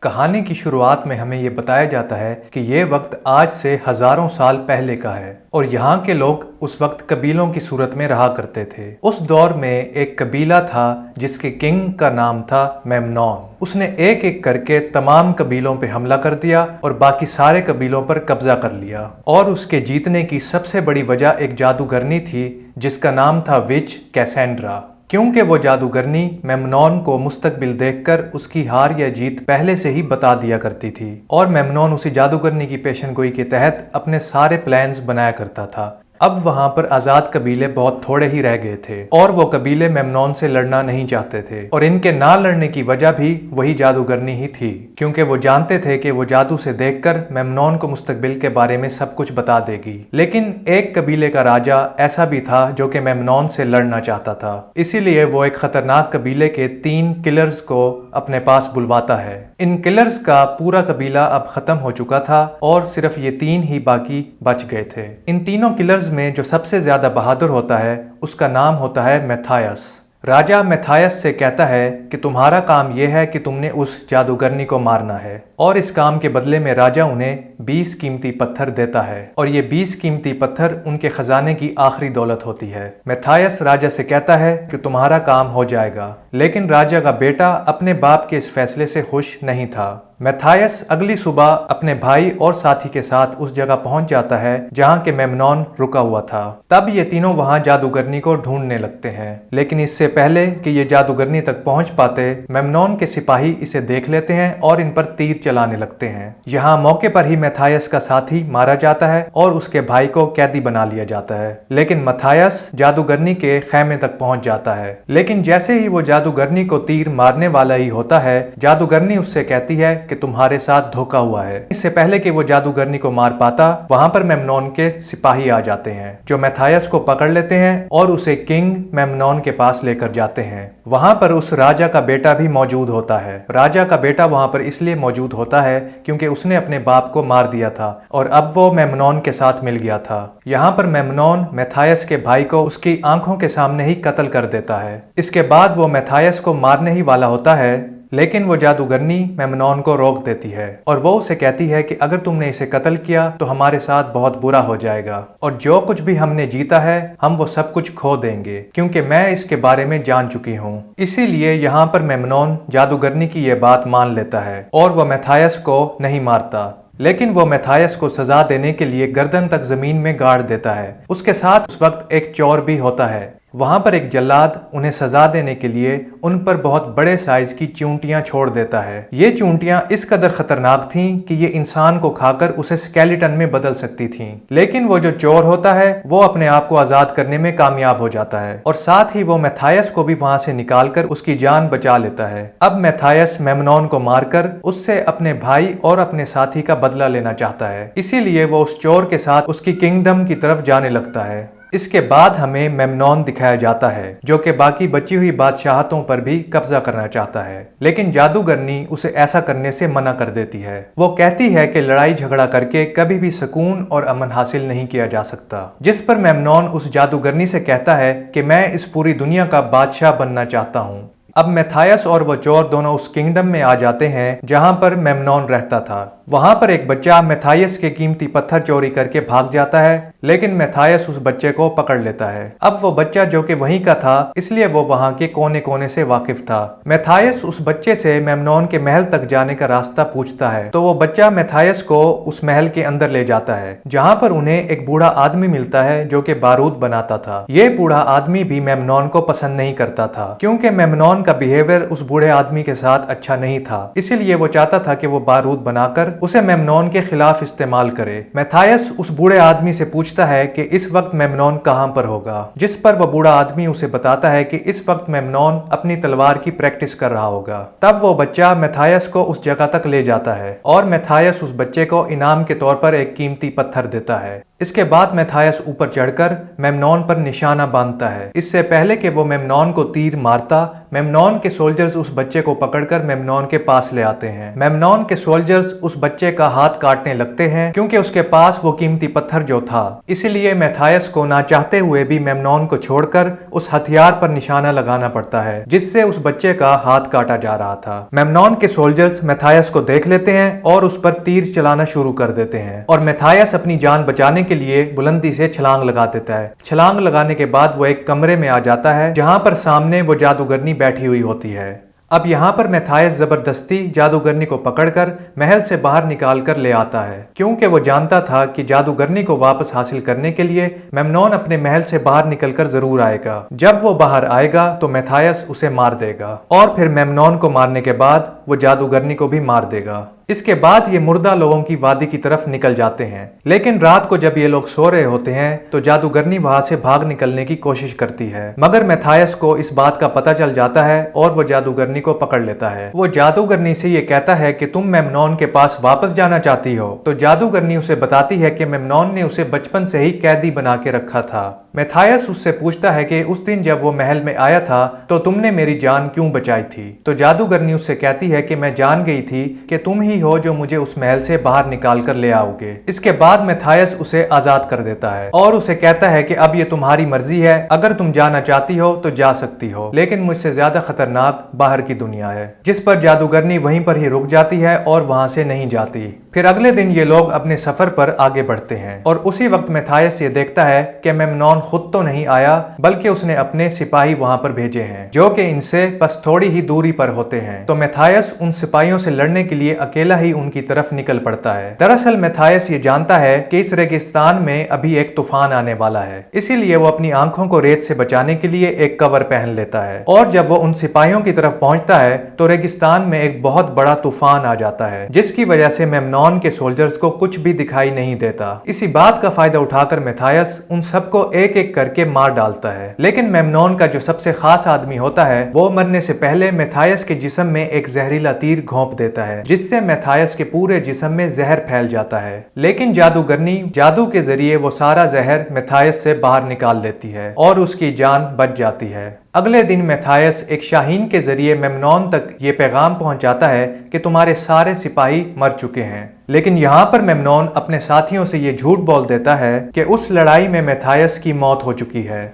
کہانی کی شروعات میں ہمیں یہ بتایا جاتا ہے کہ یہ وقت آج سے ہزاروں سال پہلے کا ہے اور یہاں کے لوگ اس وقت قبیلوں کی صورت میں رہا کرتے تھے۔ اس دور میں ایک قبیلہ تھا جس کے کنگ کا نام تھا میمنون۔ اس نے ایک ایک کر کے تمام قبیلوں پہ حملہ کر دیا اور باقی سارے قبیلوں پر قبضہ کر لیا، اور اس کے جیتنے کی سب سے بڑی وجہ ایک جادوگرنی تھی جس کا نام تھا وچ کیسینڈرا، کیونکہ وہ جادوگرنی میمنون کو مستقبل دیکھ کر اس کی ہار یا جیت پہلے سے ہی بتا دیا کرتی تھی، اور میمنون اسی جادوگرنی کی پیشن گوئی کے تحت اپنے سارے پلانز بنایا کرتا تھا۔ اب وہاں پر آزاد قبیلے بہت تھوڑے ہی رہ گئے تھے اور وہ قبیلے میمنون سے لڑنا نہیں چاہتے تھے، اور ان کے نہ لڑنے کی وجہ بھی وہی جادوگرنی ہی تھی، کیونکہ وہ جانتے تھے کہ وہ جادو سے دیکھ کر میمنون کو مستقبل کے بارے میں سب کچھ بتا دے گی۔ لیکن ایک قبیلے کا راجا ایسا بھی تھا جو کہ میمنون سے لڑنا چاہتا تھا، اسی لیے وہ ایک خطرناک قبیلے کے 3 کلرز کو اپنے پاس بلواتا ہے۔ ان کلرز کا پورا قبیلہ اب ختم ہو چکا تھا اور صرف یہ 3 ہی باقی بچ گئے تھے۔ ان تینوں کلرز میں جو سب سے زیادہ بہادر ہوتا ہے اس کا نام ہوتا ہے میتھائس۔ راجا میتھائس سے کہتا ہے کہ تمہارا کام یہ ہے کہ تم نے اس جادوگرنی کو مارنا ہے، اور اس کام کے بدلے میں راجا انہیں 20 قیمتی پتھر دیتا ہے، اور یہ 20 قیمتی پتھر ان کے خزانے کی آخری دولت ہوتی ہے۔ میتھائس راجا سے کہتا ہے کہ تمہارا کام ہو جائے گا، لیکن راجا کا بیٹا اپنے باپ کے اس فیصلے سے خوش نہیں تھا۔ میتھائس اگلی صبح اپنے بھائی اور ساتھی کے ساتھ اس جگہ پہنچ جاتا ہے جہاں کہ میمنون رکا ہوا تھا۔ تب یہ تینوں وہاں جادوگرنی کو ڈھونڈنے لگتے ہیں، لیکن اس سے پہلے کہ یہ جادوگرنی تک پہنچ پاتے، میمنون کے سپاہی اسے دیکھ لیتے ہیں اور ان پر تیر چلانے لگتے ہیں۔ یہاں موقع پر ہی میتھائس کا ساتھی مارا جاتا ہے اور اس کے بھائی کو قیدی بنا لیا جاتا ہے، لیکن میتھائس جادوگرنی کے خیمے تک پہنچ جاتا ہے۔ لیکن جیسے ہی وہ جادوگرنی کو تیر مارنے والا ہی ہوتا ہے، جادوگرنی اس سے کہتی ہے کہ تمہارے ساتھ دھوکا ہوا ہے۔ اس سے پہلے کہ وہ جادوگرنی کو مار پاتا، وہاں پر میمنون کے سپاہی آ جاتے ہیں جو میتھائس کو پکڑ لیتے ہیں اور اسے کنگ میمنون کے پاس لے کر جاتے ہیں۔ وہاں پر اس راجا کا بیٹا بھی موجود ہوتا ہے۔ راجا کا بیٹا وہاں پر اس لیے موجود ہوتا ہے کیونکہ اس نے اپنے باپ کو مار دیا تھا اور اب وہ میمنون کے ساتھ مل گیا تھا۔ یہاں پر میمنون میتھائس کے بھائی کو اس کی آنکھوں کے سامنے ہی قتل کر دیتا ہے۔ اس کے بعد وہ میتھائس کو مارنے ہی والا ہوتا ہے، لیکن وہ جادوگرنی میمنون کو روک دیتی ہے اور وہ اسے کہتی ہے کہ اگر تم نے اسے قتل کیا تو ہمارے ساتھ بہت برا ہو جائے گا، اور جو کچھ بھی ہم نے جیتا ہے ہم وہ سب کچھ کھو دیں گے، کیونکہ میں اس کے بارے میں جان چکی ہوں۔ اسی لیے یہاں پر میمنون جادوگرنی کی یہ بات مان لیتا ہے اور وہ میتھائس کو نہیں مارتا، لیکن وہ میتھائس کو سزا دینے کے لیے گردن تک زمین میں گاڑ دیتا ہے۔ اس کے ساتھ اس وقت ایک چور بھی ہوتا ہے۔ وہاں پر ایک جلاد انہیں سزا دینے کے لیے ان پر بہت بڑے سائز کی چونٹیاں چھوڑ دیتا ہے۔ یہ چونٹیاں اس قدر خطرناک تھیں کہ یہ انسان کو کھا کر اسے سکیلیٹن میں بدل سکتی تھیں، لیکن وہ جو چور ہوتا ہے وہ اپنے آپ کو آزاد کرنے میں کامیاب ہو جاتا ہے، اور ساتھ ہی وہ میتھائس کو بھی وہاں سے نکال کر اس کی جان بچا لیتا ہے۔ اب میتھائس میمنون کو مار کر اس سے اپنے بھائی اور اپنے ساتھی کا بدلہ لینا چاہتا ہے، اسی لیے وہ اس چور کے ساتھ اس کی کنگڈم کی طرف جانے لگتا ہے۔ اس کے بعد ہمیں میمنون دکھایا جاتا ہے جو کہ باقی بچی ہوئی بادشاہتوں پر بھی قبضہ کرنا چاہتا ہے، لیکن جادوگرنی اسے ایسا کرنے سے منع کر دیتی ہے۔ وہ کہتی ہے کہ لڑائی جھگڑا کر کے کبھی بھی سکون اور امن حاصل نہیں کیا جا سکتا، جس پر میمنون اس جادوگرنی سے کہتا ہے کہ میں اس پوری دنیا کا بادشاہ بننا چاہتا ہوں۔ اب میتھائس اور وہ چور دونوں اس کنگڈم میں آ جاتے ہیں جہاں پر میمنون رہتا تھا۔ وہاں پر ایک بچہ میتھائس کے قیمتی پتھر چوری کر کے بھاگ جاتا ہے، لیکن میتھائس اس بچے کو پکڑ لیتا ہے۔ اب وہ بچہ جو کہ وہیں کا تھا، اس لیے وہ وہاں کے کونے کونے سے واقف تھا۔ میتھائس اس بچے سے میمنون کے محل تک جانے کا راستہ پوچھتا ہے، تو وہ بچہ میتھائس کو اس محل کے اندر لے جاتا ہے جہاں پر انہیں ایک بوڑھا آدمی ملتا ہے جو کہ بارود بناتا تھا۔ یہ بوڑھا آدمی بھی میمنون کو پسند نہیں کرتا تھا، کیونکہ میمنون کا بیہیویئر اس بوڑھے آدمی کے ساتھ اچھا نہیں تھا، اسی لیے وہ چاہتا تھا کہ وہ بارود بنا کر اسے میمنون کے خلاف استعمال کرے۔ میتھائس اس بوڑھے آدمی سے پوچھتا ہے کہ اس وقت میمنون کہاں پر ہوگا، جس پر وہ بوڑھا آدمی اسے بتاتا ہے کہ اس وقت میمنون اپنی تلوار کی پریکٹس کر رہا ہوگا۔ تب وہ بچہ میتھائس کو اس جگہ تک لے جاتا ہے اور میتھائس اس بچے کو انعام کے طور پر ایک قیمتی پتھر دیتا ہے۔ اس کے بعد میتھائس اوپر چڑھ کر میمنون پر نشانہ باندھتا ہے۔ اس سے پہلے کہ وہ میمنون کو تیر مارتا، میمنون کے سولجرز اس بچے کو پکڑ کر میمنون کے پاس لے آتے ہیں۔ میمنون کے سولجرز اس بچے کا ہاتھ کاٹنے لگتے ہیں کیونکہ اس کے پاس وہ قیمتی پتھر جو تھا، اسی لیے میتھائس کو نہ چاہتے ہوئے بھی میمنون کو چھوڑ کر اس ہتھیار پر نشانہ لگانا پڑتا ہے جس سے اس بچے کا ہاتھ کاٹا جا رہا تھا۔ میمنون کے سولجرز میتھائس کو دیکھ لیتے ہیں اور اس پر تیر چلانا شروع کر دیتے ہیں اور میتھائس اپنی جان بچانے کے لیے بلندی سے چھلانگ لگا دیتا ہے۔ چھلانگ لگانے کے بعد وہ ایک کمرے میں آ جاتا ہے جہاں پر سامنے وہ جادوگرنی بیٹھی ہوئی ہوتی ہے۔ اب یہاں پر میتھائس زبردستی جادوگرنی کو پکڑ کر محل سے باہر نکال کر لے آتا ہے کیونکہ وہ جانتا تھا کہ جادوگرنی کو واپس حاصل کرنے کے لیے میمنون اپنے محل سے باہر نکل کر ضرور آئے گا۔ جب وہ باہر آئے گا تو میتھائس اسے مار دے گا اور پھر میمنون کو مارنے کے بعد وہ جادوگرنی کو بھی مار دے گا۔ اس کے بعد یہ مردہ لوگوں کی وادی کی طرف نکل جاتے ہیں، لیکن رات کو جب یہ لوگ سو رہے ہوتے ہیں تو جادوگرنی وہاں سے بھاگ نکلنے کی کوشش کرتی ہے، مگر میتھائس کو اس بات کا پتہ چل جاتا ہے اور وہ جادوگرنی کو پکڑ لیتا ہے۔ وہ جادوگرنی سے یہ کہتا ہے کہ تم میمنون کے پاس واپس جانا چاہتی ہو، تو جادوگرنی اسے بتاتی ہے کہ میمنون نے اسے بچپن سے ہی قیدی بنا کے رکھا تھا۔ میتھائس اس سے پوچھتا ہے کہ اس دن جب وہ محل میں آیا تھا تو تم نے میری جان کیوں بچائی تھی؟ تو جادوگرنی اس سے کہتی ہے کہ میں جان گئی تھی کہ تم ہی ہو جو مجھے اس محل سے باہر نکال کر لے آؤ گے۔ اس کے بعد میتھائس اسے آزاد کر دیتا ہے اور اسے کہتا ہے کہ اب یہ تمہاری مرضی ہے، اگر تم جانا چاہتی ہو تو جا سکتی ہو، لیکن مجھ سے زیادہ خطرناک باہر کی دنیا ہے، جس پر جادوگرنی وہیں پر ہی رک جاتی ہے اور وہاں سے نہیں جاتی۔ پھر اگلے دن یہ لوگ اپنے سفر پر آگے بڑھتے ہیں اور اسی وقت میتھائس یہ دیکھتا ہے کہ میمنون خود تو نہیں آیا بلکہ اس نے اپنے سپاہی وہاں پر بھیجے ہیں جو کہ ان سے بس تھوڑی ہی دوری پر ہوتے ہیں۔ تو میتھائس ان سپاہیوں سے لڑنے کے لیے اکیلا ہی ان کی طرف نکل پڑتا ہے۔ دراصل میتھائس یہ جانتا ہے کہ اس ریگستان میں ابھی ایک طوفان آنے والا ہے، اسی لیے وہ اپنی آنکھوں کو ریت سے بچانے کے لیے ایک کور پہن لیتا ہے، اور جب وہ ان سپاہیوں کی طرف پہنچتا ہے تو ریگستان میں ایک بہت بڑا طوفان آ جاتا ہے جس کی وجہ سے میمنون کے سولجرز کو کچھ بھی دکھائی نہیں دیتا۔ اسی بات کا فائدہ اٹھا کر میتھائس ان سب کو ایک ایک کر کے مار ڈالتا ہے، لیکن میمنون کا جو سب سے خاص آدمی ہوتا ہے وہ مرنے سے پہلے میتھائس کے جسم میں ایک زہریلا تیر گھونپ دیتا ہے جس سے میتھائس کے پورے جسم میں زہر پھیل جاتا ہے، لیکن جادوگرنی جادو کے ذریعے وہ سارا زہر میتھائس سے باہر نکال لیتی ہے اور اس کی جان بچ جاتی ہے۔ اگلے دن میتھائس ایک شاہین کے ذریعے میمنون تک یہ پیغام پہنچاتا ہے کہ تمہارے سارے سپاہی مر چکے ہیں، لیکن یہاں پر میمنون اپنے ساتھیوں سے یہ جھوٹ بول دیتا ہے کہ اس لڑائی میں میتھائس کی موت ہو چکی ہے۔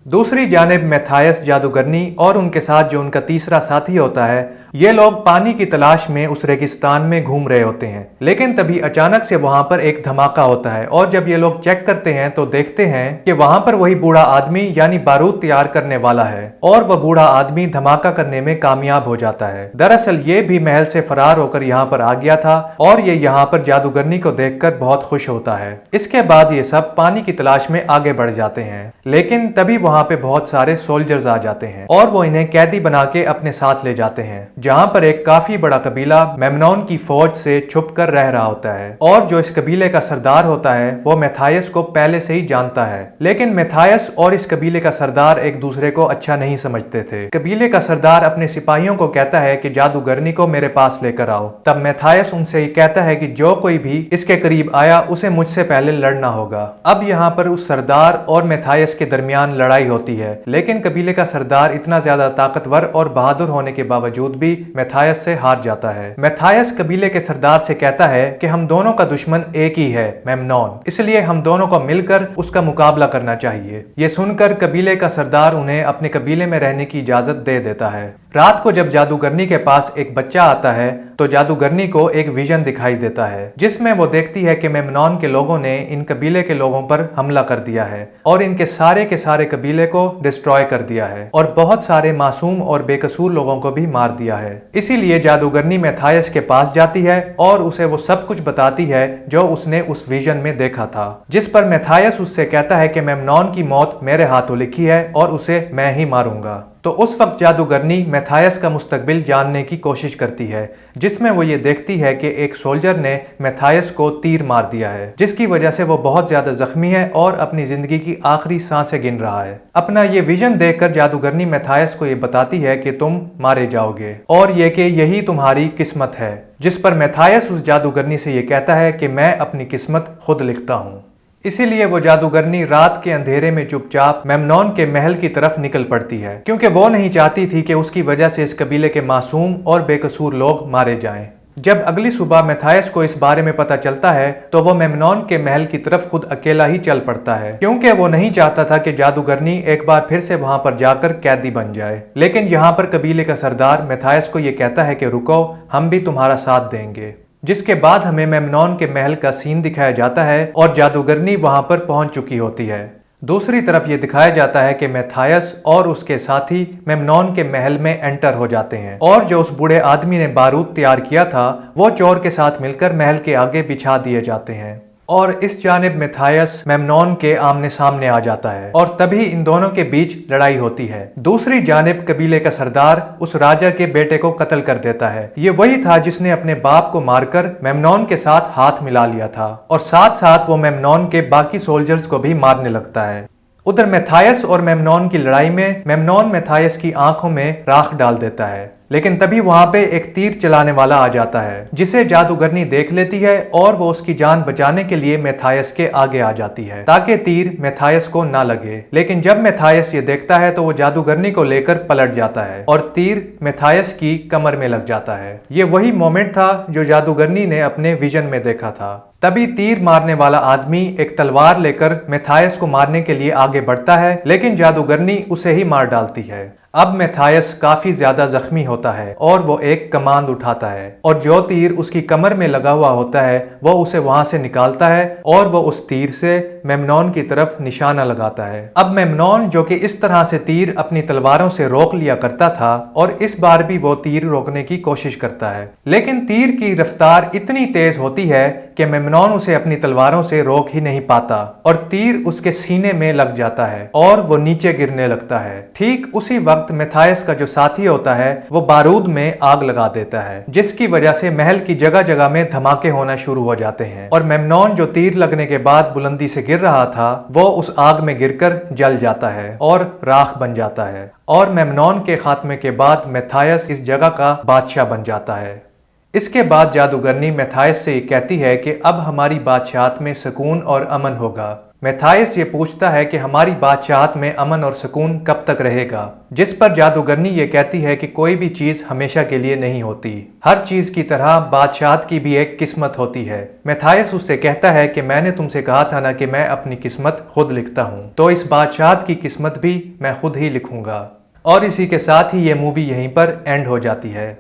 دوسری جانب میتھائس، جادوگرنی اور ان کے ساتھ جو ان کا تیسرا ساتھی ہوتا ہے، یہ لوگ پانی کی تلاش میں اس ریگستان میں گھوم رہے ہوتے ہیں، لیکن تبھی اچانک سے وہاں پر ایک دھماکہ ہوتا ہے اور جب یہ لوگ چیک کرتے ہیں تو دیکھتے ہیں کہ وہاں پر وہی بوڑھا آدمی یعنی بارود تیار کرنے والا ہے اور وہ بوڑھا آدمی دھماکہ کرنے میں کامیاب ہو جاتا ہے۔ دراصل یہ بھی محل سے فرار ہو کر یہاں پر آ گیا تھا اور یہ یہاں پر جادوگرنی کو دیکھ کر بہت خوش ہوتا ہے۔ اس کے بعد یہ سب پانی کی تلاش میں آگے بڑھ جاتے ہیں، لیکن تبھی وہاں پہ بہت سارے سولجرز آ جاتے ہیں اور وہ انہیں قیدی بنا کے اپنے ساتھ لے جاتے ہیں، جہاں پر ایک کافی بڑا قبیلہ میمنون کی فوج سے چھپ کر رہ رہا ہوتا ہے، اور جو اس قبیلے کا سردار ہوتا ہے وہ میتھائس کو پہلے سے ہی جانتا ہے، لیکن میتھائس اور اس قبیلے کا سردار ایک دوسرے کو اچھا نہیں سمجھتے تھے۔ قبیلے کا سردار اپنے سپاہیوں کو کہتا ہے کہ جادوگرنی کو میرے پاس لے کر آؤ، تب میتھائس ان سے یہ کہتا ہے کہ جو کوئی بھی اس کے قریب آیا اسے مجھ سے پہلے لڑنا ہوگا۔ اب یہاں پر اس سردار اور میتھائس کے درمیان لڑائی ہوتی ہے، لیکن قبیلے کا سردار اتنا زیادہ طاقتور اور بہادر ہونے کے باوجود بھی میتھائس سے ہار جاتا ہے۔ میتھائس قبیلے کے سردار سے کہتا ہے کہ ہم دونوں کا دشمن ایک ہی ہے، میمنون، اس لیے ہم دونوں کو مل کر اس کا مقابلہ کرنا چاہیے۔ یہ سن کر قبیلے کا سردار انہیں اپنے قبیلے میں رہنے کی اجازت دے دیتا ہے۔ رات کو جب جادوگرنی کے پاس ایک بچہ آتا ہے تو جادوگرنی کو ایک ویژن دکھائی دیتا ہے جس میں وہ دیکھتی ہے کہ میمنون کے لوگوں نے ان قبیلے کے لوگوں پر حملہ کر دیا ہے اور ان کے سارے قبیلے کو ڈسٹروائے کر دیا ہے اور بہت سارے معصوم اور بے قصور لوگوں کو بھی مار دیا ہے۔ اسی لیے جادوگرنی میتھائس کے پاس جاتی ہے اور اسے وہ سب کچھ بتاتی ہے جو اس نے اس ویژن میں دیکھا تھا، جس پر میتھائس اس سے کہتا ہے کہ میمنون کی موت میرے ہاتھوں لکھی ہے اور اسے میں ہی ماروں گا۔ تو اس وقت جادوگرنی میتھائس کا مستقبل جاننے کی کوشش کرتی ہے، جس میں وہ یہ دیکھتی ہے کہ ایک سولجر نے میتھائس کو تیر مار دیا ہے، جس کی وجہ سے وہ بہت زیادہ زخمی ہے اور اپنی زندگی کی آخری سانسیں گن رہا ہے۔ اپنا یہ ویژن دیکھ کر جادوگرنی میتھائس کو یہ بتاتی ہے کہ تم مارے جاؤ گے اور یہ کہ یہی تمہاری قسمت ہے، جس پر میتھائس اس جادوگرنی سے یہ کہتا ہے کہ میں اپنی قسمت خود لکھتا ہوں۔ اسی لیے وہ جادوگرنی رات کے اندھیرے میں چپ چاپ ممنون کے محل کی طرف نکل پڑتی ہے، کیونکہ وہ نہیں چاہتی تھی کہ اس کی وجہ سے اس قبیلے کے معصوم اور بے قصور لوگ مارے جائیں۔ جب اگلی صبح میتھائس کو اس بارے میں پتہ چلتا ہے تو وہ ممنون کے محل کی طرف خود اکیلا ہی چل پڑتا ہے، کیونکہ وہ نہیں چاہتا تھا کہ جادوگرنی ایک بار پھر سے وہاں پر جا کر قیدی بن جائے۔ لیکن یہاں پر قبیلے کا سردار میتھائس کو یہ کہتا ہے کہ رکو، ہم بھی تمہارا ساتھ دیں گے، جس کے بعد ہمیں ممنون کے محل کا سین دکھایا جاتا ہے اور جادوگرنی وہاں پر پہنچ چکی ہوتی ہے۔ دوسری طرف یہ دکھایا جاتا ہے کہ میتھائس اور اس کے ساتھی ممنون کے محل میں انٹر ہو جاتے ہیں، اور جو اس بوڑھے آدمی نے بارود تیار کیا تھا وہ چور کے ساتھ مل کر محل کے آگے بچھا دیے جاتے ہیں، اور اس جانب میتھائس ممنون کے آمنے سامنے آ جاتا ہے اور تبھی ان دونوں کے بیچ لڑائی ہوتی ہے۔ دوسری جانب قبیلے کا سردار اس راجا کے بیٹے کو قتل کر دیتا ہے۔ یہ وہی تھا جس نے اپنے باپ کو مار کر ممنون کے ساتھ ہاتھ ملا لیا تھا، اور ساتھ ساتھ وہ ممنون کے باقی سولجرز کو بھی مارنے لگتا ہے۔ ادھر میتھائس اور ممنون کی لڑائی میں ممنون میتھائس کی آنکھوں میں راکھ ڈال دیتا ہے، لیکن تبھی وہاں پہ ایک تیر چلانے والا آ جاتا ہے جسے جادوگرنی دیکھ لیتی ہے، اور وہ اس کی جان بچانے کے لیے میتھائس کے آگے آ جاتی ہے تاکہ تیر میتھائس کو نہ لگے۔ لیکن جب میتھائس یہ دیکھتا ہے تو وہ جادوگرنی کو لے کر پلٹ جاتا ہے اور تیر میتھائس کی کمر میں لگ جاتا ہے۔ یہ وہی مومنٹ تھا جو جادوگرنی نے اپنے ویژن میں دیکھا تھا۔ تبھی تیر مارنے والا آدمی ایک تلوار لے کر میتھائس کو مارنے کے لیے آگے بڑھتا ہے، لیکن جادوگرنی اسے ہی مار ڈالتی ہے۔ اب میتھائس کافی زیادہ زخمی ہوتا ہے اور وہ ایک کماند اٹھاتا ہے، اور جو تیر اس کی کمر میں لگا ہوا ہوتا ہے وہ اسے وہاں سے نکالتا ہے اور وہ اس تیر سے ممنون کی طرف نشانہ لگاتا ہے۔ اب ممنون جو کہ اس طرح سے تیر اپنی تلواروں سے روک لیا کرتا تھا، اور اس بار بھی وہ تیر روکنے کی کوشش کرتا ہے، لیکن تیر کی رفتار اتنی تیز ہوتی ہے کہ ممنون اسے اپنی تلواروں سے روک ہی نہیں پاتا اور تیر اس کے سینے میں لگ جاتا ہے اور وہ نیچے گرنے لگتا ہے۔ ٹھیک اسی وقت میتھائس کا جو ساتھی ہوتا ہے وہ بارود میں آگ لگا دیتا ہے، جس کی وجہ سے محل کی جگہ جگہ میں دھماکے ہونا شروع ہو جاتے ہیں، اور ممنون جو تیر لگنے کے بعد بلندی سے گر رہا تھا وہ اس آگ میں گر کر جل جاتا ہے اور راکھ بن جاتا ہے، اور ممنون کے خاتمے کے بعد میتھائس اس جگہ کا بادشاہ بن جاتا ہے۔ اس کے بعد جادوگرنی میتھائس سے یہ کہتی ہے کہ اب ہماری بادشاہت میں سکون اور امن ہوگا۔ میتھائس یہ پوچھتا ہے کہ ہماری بادشاہت میں امن اور سکون کب تک رہے گا، جس پر جادوگرنی یہ کہتی ہے کہ کوئی بھی چیز ہمیشہ کے لیے نہیں ہوتی، ہر چیز کی طرح بادشاہت کی بھی ایک قسمت ہوتی ہے۔ میتھائس اس سے کہتا ہے کہ میں نے تم سے کہا تھا نا کہ میں اپنی قسمت خود لکھتا ہوں، تو اس بادشاہت کی قسمت بھی میں خود ہی لکھوں گا۔ اور اسی کے ساتھ ہی یہ مووی یہیں پر اینڈ ہو جاتی ہے۔